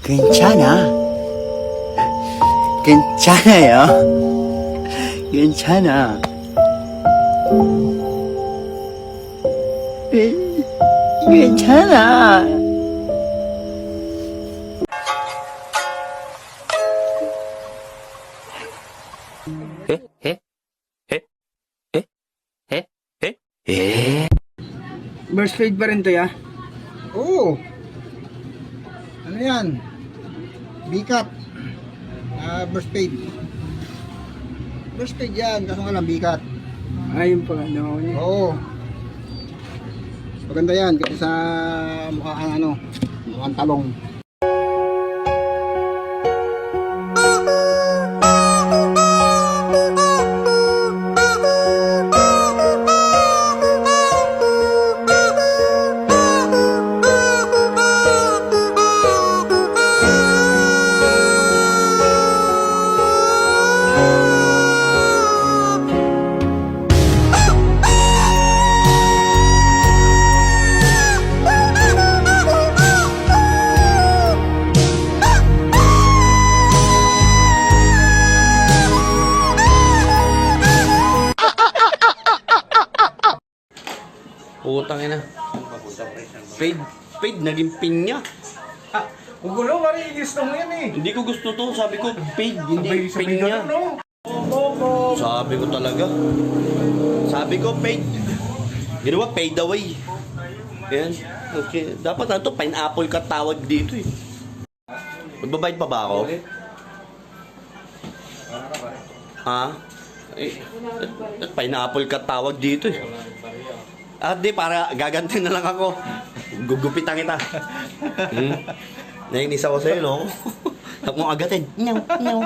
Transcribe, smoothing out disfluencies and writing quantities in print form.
괜찮아. 괜찮아요. 괜찮아. 괜찮아. 에? 에? 에? 에? 에? 에? 에? Burst fade pa rin to ya? Oo. Ano yan? Bikat. Burst fade. Burst fade yan, kaso nga lang bikat. Ayun pa ano. Oo. Maganda yan kasi sa mukhang ano, mukhang talong. Putang ina. Fade. Fade, naging pinya. Gugulo, pare, gusto mo yan eh. Hindi ko gusto to. Sabi ko, fade, hindi Sabi pinya. no? Sabi ko talaga. Sabi ko, fade. Ginawa, fade away. Yan. Okay. Dapat na to, pineapple ka tawag dito eh. Magbabayad pa ba ako? Ha? Eh, pineapple ka tawag dito eh. Ah, di, para gagantin na lang ako. Gugupitan kita. Nainis ako sa'yo, no? Huwag mong agatin. Nyaw, nyaw.